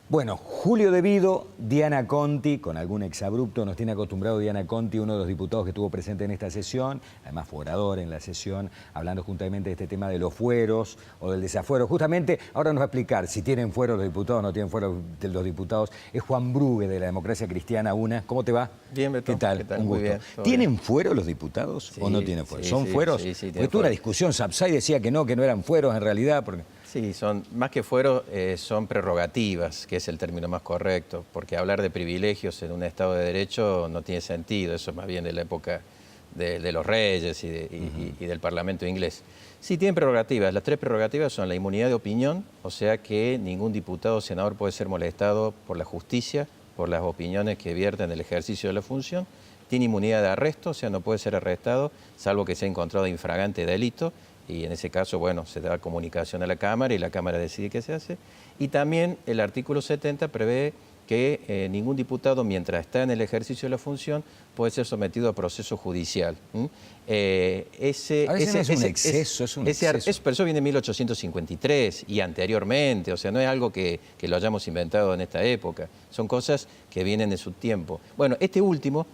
Bueno, Julio De Vido, Diana Conti, con algún exabrupto, nos tiene acostumbrado Diana Conti, uno de los diputados que estuvo presente en esta sesión, además fue orador en la sesión, hablando justamente de este tema de los fueros o del desafuero. Justamente ahora nos va a explicar si tienen fueros los diputados o no tienen fueros de los diputados. Es Juan Brugue de la Democracia Cristiana, UNA. ¿Cómo te va? Bien, Beto. ¿Qué tal? ¿Qué tal? Un Muy gusto. bien, todo ¿Tienen bien. fuero los diputados o no tienen fuero? ¿Son fueros? Sí, Porque tuvo una discusión, Sapsay decía que no eran fueros en realidad. Porque... Sí, son, más que fueros, son prerrogativas, que es el término más correcto, porque hablar de privilegios en un Estado de Derecho no tiene sentido, eso es más bien de la época de los reyes y del Parlamento inglés. Sí, tienen prerrogativas. Las tres prerrogativas son la inmunidad de opinión, o sea que ningún diputado o senador puede ser molestado por la justicia, por las opiniones que vierten en el ejercicio de la función. Tiene inmunidad de arresto, o sea, no puede ser arrestado, salvo que sea encontrado infragante delito. Y en ese caso, bueno, se da comunicación a la Cámara y la Cámara decide qué se hace. Y también el artículo 70 prevé que ningún diputado, mientras está en el ejercicio de la función, puede ser sometido a proceso judicial. A veces no es un exceso, es un exceso. Pero eso viene en 1853 y anteriormente, o sea, no es algo que lo hayamos inventado en esta época, son cosas que vienen de su tiempo. Bueno, esta última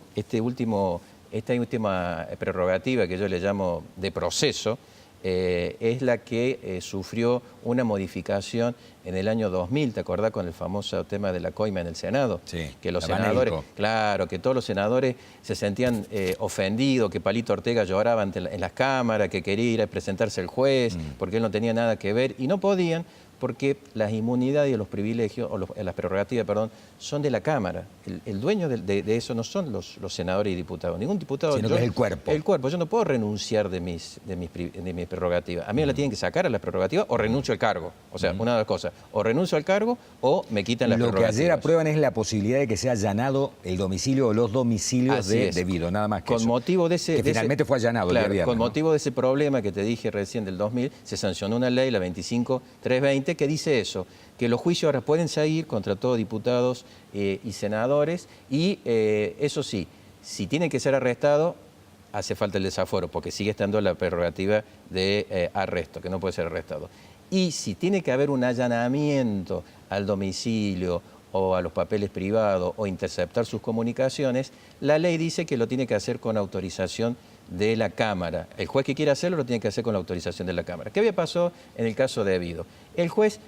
prerrogativa que yo le llamo de proceso, es la que sufrió una modificación en el año 2000, ¿te acordás con el famoso tema de la coima en el Senado? Sí, que los senadores, claro, que todos los senadores se sentían ofendidos, que Palito Ortega lloraba en las cámaras, que quería ir a presentarse el juez, porque él no tenía nada que ver, y no podían, porque las inmunidades y los privilegios, o las prerrogativas, perdón, son de la Cámara. El dueño de eso no son los senadores y diputados. Ningún diputado... Sino que es el cuerpo. El cuerpo. Yo no puedo renunciar de mis prerrogativas. A mí me la tienen que sacar a las prerrogativas o renuncio al cargo. O sea, una de las cosas. O renuncio al cargo o me quitan las prerrogativas. Lo que ayer aprueban es la posibilidad de que sea allanado el domicilio o los domicilios De Vido, nada más que con eso. Motivo de ese... Que finalmente fue allanado claro, el día viernes, con ¿no? motivo de ese problema que te dije recién del 2000, se sancionó una ley, la 25320, que dice eso, que los juicios ahora pueden seguir contra todos diputados y senadores y eso sí, si tienen que ser arrestados, hace falta el desafuero, porque sigue estando la prerrogativa de arresto, que no puede ser arrestado. Y si tiene que haber un allanamiento al domicilio o a los papeles privados o interceptar sus comunicaciones, la ley dice que lo tiene que hacer con autorización de la Cámara. El juez que quiera hacerlo lo tiene que hacer con la autorización de la Cámara. ¿Qué había pasado en el caso de De Vido? El juez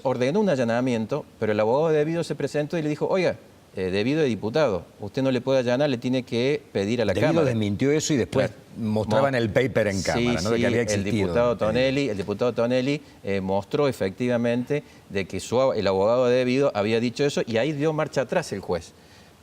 ordenó un allanamiento, pero el abogado de De Vido se presentó y le dijo, oiga, De Vido es diputado, usted no le puede allanar, le tiene que pedir a la Cámara. De Vido desmintió eso y después mostraban el paper en cámara, ¿no? De que había existido. El diputado Tonelli mostró efectivamente de que el abogado de De Vido había dicho eso y ahí dio marcha atrás el juez.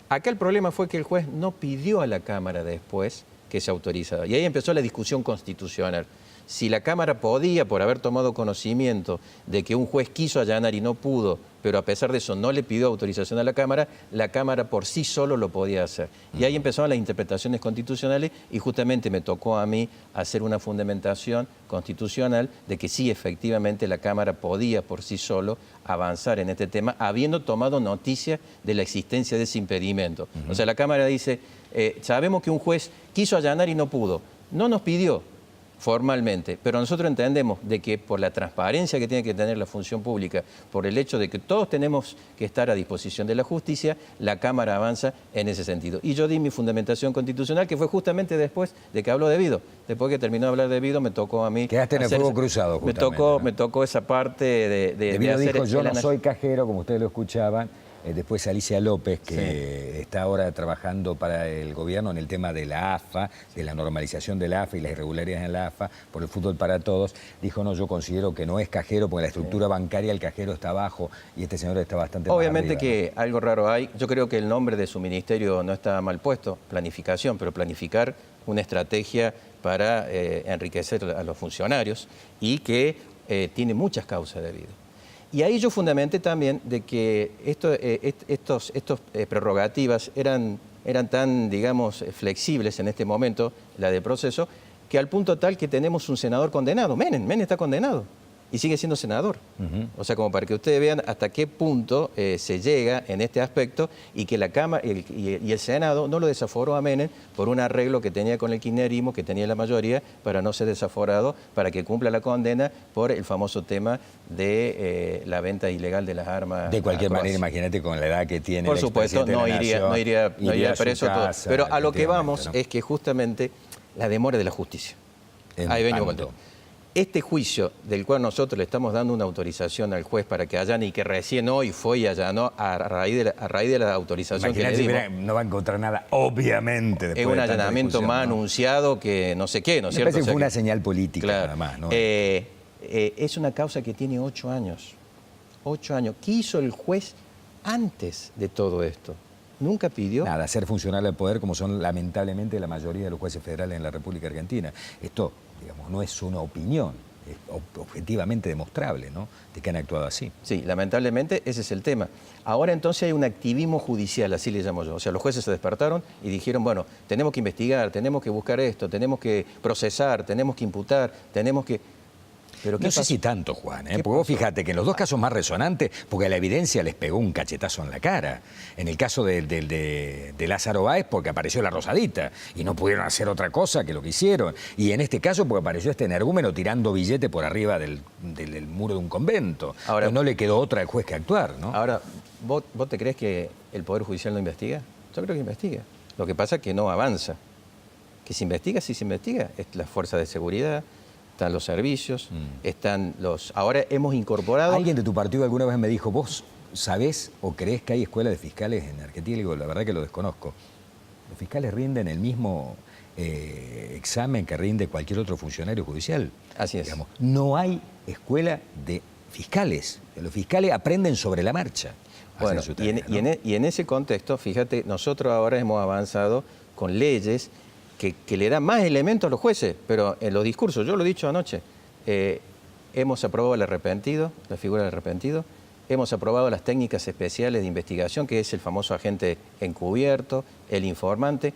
Acá el problema fue que el juez no pidió a la Cámara después que se autorizara. Y ahí empezó la discusión constitucional. Si la Cámara podía, por haber tomado conocimiento de que un juez quiso allanar y no pudo, pero a pesar de eso no le pidió autorización a la Cámara por sí solo lo podía hacer. Y ahí empezaron las interpretaciones constitucionales y justamente me tocó a mí hacer una fundamentación constitucional de que sí, efectivamente, la Cámara podía por sí solo avanzar en este tema, habiendo tomado noticia de la existencia de ese impedimento. O sea, la Cámara dice, sabemos que un juez quiso allanar y no pudo, no nos pidió formalmente, pero nosotros entendemos de que por la transparencia que tiene que tener la función pública, por el hecho de que todos tenemos que estar a disposición de la justicia, la Cámara avanza en ese sentido. Y yo di mi fundamentación constitucional, que fue justamente después de que habló De Vido. Después que terminó de hablar De Vido, me tocó a mí... Quedaste en el fuego cruzado, justamente. Me tocó esa parte de Vido hacer... dijo, yo no soy cajero, como ustedes lo escuchaban. Después Alicia López, que está ahora trabajando para el gobierno en el tema de la AFA, de la normalización de la AFA y las irregularidades en la AFA, por el fútbol para todos, dijo, no, yo considero que no es cajero, porque la estructura bancaria, el cajero está abajo y este señor está bastante más Obviamente arriba, que ¿no? Algo raro hay. Yo creo que el nombre de su ministerio no está mal puesto, planificación, pero planificar una estrategia para enriquecer a los funcionarios y que tiene muchas causas de vida. Y ahí yo fundamenté también de que estos prerrogativas eran tan, digamos, flexibles en este momento, la de proceso, que al punto tal que tenemos un senador condenado. Menem está condenado. y sigue siendo senador. O sea, como para que ustedes vean hasta qué punto se llega en este aspecto y que la Cámara y el Senado no lo desaforó a Menem por un arreglo que tenía con el kirchnerismo, que tenía la mayoría, para no ser desaforado, para que cumpla la condena por el famoso tema de la venta ilegal de las armas. De cualquier manera, imagínate con la edad que tiene. Por supuesto, no iría preso. Casa, pero a lo que vamos, ¿no? es que justamente la demora de la justicia. Ahí vengo con todo. Este juicio, del cual nosotros le estamos dando una autorización al juez para que allane y que recién hoy fue y allanó a raíz de la autorización que le dimos. No va a encontrar nada, obviamente. Es un allanamiento más anunciado que no sé qué, ¿no es cierto? Me parece que fue una señal política, claro, nada más, ¿no? Es una causa que tiene 8 años. 8 años. ¿Qué hizo el juez antes de todo esto? Nunca pidió. Nada, hacer funcionar el poder como son lamentablemente la mayoría de los jueces federales en la República Argentina. Esto, digamos, no es una opinión, es objetivamente demostrable, ¿no?, de que han actuado así. Sí, lamentablemente ese es el tema. Ahora entonces hay un activismo judicial, así le llamo yo. O sea, los jueces se despertaron y dijeron, bueno, tenemos que investigar, tenemos que buscar esto, tenemos que procesar, tenemos que imputar, tenemos que... Pero no sé si tanto, Juan, porque vos fíjate que en los dos casos más resonantes, porque la evidencia les pegó un cachetazo en la cara. En el caso de Lázaro Báez, porque apareció la Rosadita y no pudieron hacer otra cosa que lo que hicieron. Y en este caso, porque apareció este energúmeno tirando billete por arriba del muro de un convento. Ahora, no le quedó otra al juez que actuar, ¿no? Ahora, ¿vos te crees que el Poder Judicial no investiga? Yo creo que investiga. Lo que pasa es que no avanza. Que se investiga, sí se investiga. Es la fuerza de seguridad. Están los servicios, están los... Ahora hemos incorporado... Alguien de tu partido alguna vez me dijo, ¿vos sabés o creés que hay escuelas de fiscales en Argentina? Y digo, la verdad que lo desconozco. Los fiscales rinden el mismo examen que rinde cualquier otro funcionario judicial. Así es. Digamos, no hay escuela de fiscales. Los fiscales aprenden sobre la marcha. Bueno, y en ese contexto, fíjate, nosotros ahora hemos avanzado con leyes que le dan más elementos a los jueces, pero en los discursos, yo lo he dicho anoche, hemos aprobado el arrepentido, la figura del arrepentido, hemos aprobado las técnicas especiales de investigación, que es el famoso agente encubierto, el informante,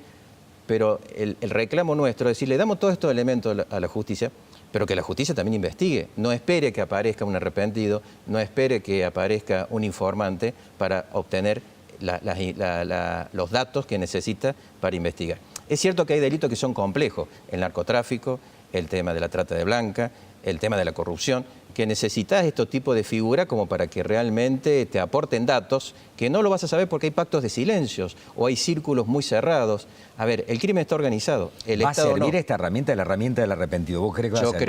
pero el reclamo nuestro es decir, le damos todos estos elementos a la justicia, pero que la justicia también investigue, no espere que aparezca un arrepentido, no espere que aparezca un informante para obtener los datos que necesita para investigar. Es cierto que hay delitos que son complejos, el narcotráfico, el tema de la trata de blanca, el tema de la corrupción, que necesitas estos tipos de figuras como para que realmente te aporten datos que no lo vas a saber porque hay pactos de silencios o hay círculos muy cerrados. A ver, el crimen está organizado. ¿Va a servir esta herramienta, la herramienta del arrepentido? ¿Vos crees que va a servir?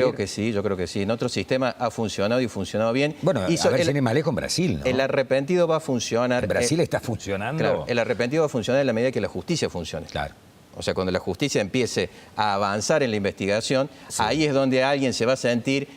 Yo creo que sí. En otro sistema ha funcionado y funcionado bien. Bueno, a ver, sin ir más lejos, en Brasil, ¿no? El arrepentido va a funcionar. ¿En Brasil está funcionando? Claro, el arrepentido va a funcionar en la medida que la justicia funcione. Claro. O sea, cuando la justicia empiece a avanzar en la investigación, sí, ahí es donde alguien se va a sentir,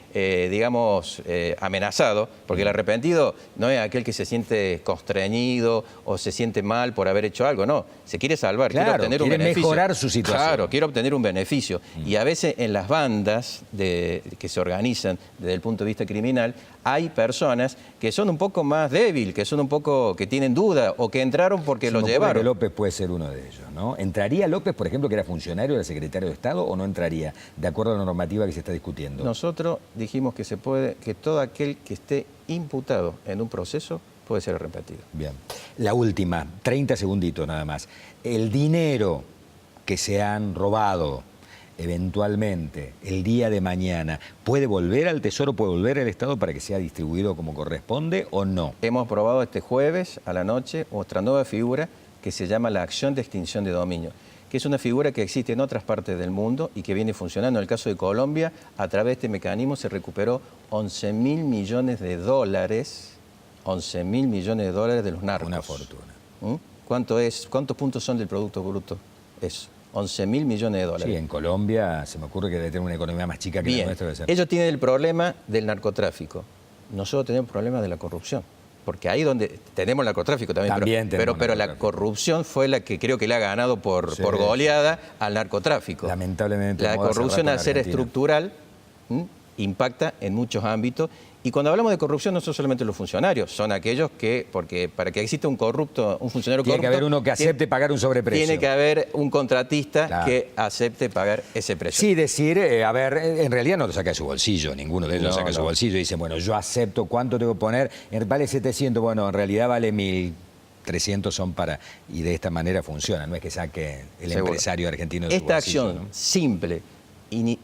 amenazado, porque el arrepentido no es aquel que se siente constreñido o se siente mal por haber hecho algo, no. Se quiere salvar, claro, quiere obtener un beneficio. Mejorar su situación. Claro, quiere obtener un beneficio. Y a veces en las bandas que se organizan desde el punto de vista criminal, hay personas que son un poco más débiles, que tienen duda o que entraron porque lo llevaron. Que López puede ser uno de ellos, ¿no? ¿Entraría López, por ejemplo, que era funcionario, era secretario de Estado, o no entraría, de acuerdo a la normativa que se está discutiendo? Nosotros dijimos que todo aquel que esté imputado en un proceso puede ser arrepentido. Bien. La última, 30 segunditos nada más. El dinero que se han robado eventualmente el día de mañana, ¿puede volver al Tesoro, puede volver al Estado para que sea distribuido como corresponde o no? Hemos aprobado este jueves a la noche otra nueva figura que se llama la acción de extinción de dominio, que es una figura que existe en otras partes del mundo y que viene funcionando. En el caso de Colombia, a través de este mecanismo se recuperó 11.000 millones de dólares, 11.000 millones de dólares de los narcos. Una fortuna. ¿Cuántos puntos son del Producto Bruto? Eso, 11.000 millones de dólares. Sí, en Colombia se me ocurre que debe tener una economía más chica que la nuestra. Debe ser. Ellos tienen el problema del narcotráfico. Nosotros tenemos el problema de la corrupción. Porque ahí donde tenemos el narcotráfico también pero la corrupción fue la que creo que le ha ganado por goleada al narcotráfico. Lamentablemente. La corrupción, al ser estructural, impacta en muchos ámbitos Y cuando hablamos de corrupción no son solamente los funcionarios, son aquellos que, porque para que exista un corrupto, un funcionario Tiene corrupto... que haber uno que acepte pagar un sobreprecio. Tiene que haber un contratista Claro. que acepte pagar ese precio. Sí, decir, a ver, en realidad no lo saca de su bolsillo, ninguno de ellos lo saca de su bolsillo y dice, bueno, yo acepto, ¿cuánto tengo que poner? Vale 700, bueno, en realidad vale 1.300 son para... Y de esta manera funciona, no es que saque el Seguro. empresario argentino de su Esta bolsillo, acción ¿no? simple,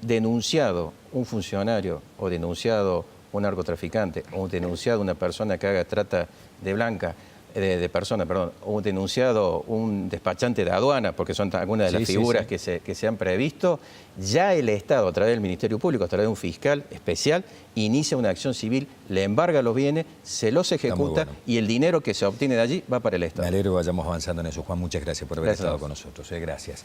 denunciado un funcionario o denunciado un narcotraficante o denunciado una persona que haga trata de blanca, de persona, perdón, o denunciado un despachante de aduana, porque son algunas de las figuras que se han previsto, ya el Estado, a través del Ministerio Público, a través de un fiscal especial, inicia una acción civil, le embarga los bienes, se los ejecuta y el dinero que se obtiene de allí va para el Estado. Me alegro que vayamos avanzando en eso. Juan, muchas gracias por haber Gracias a estado vos. con nosotros. Gracias.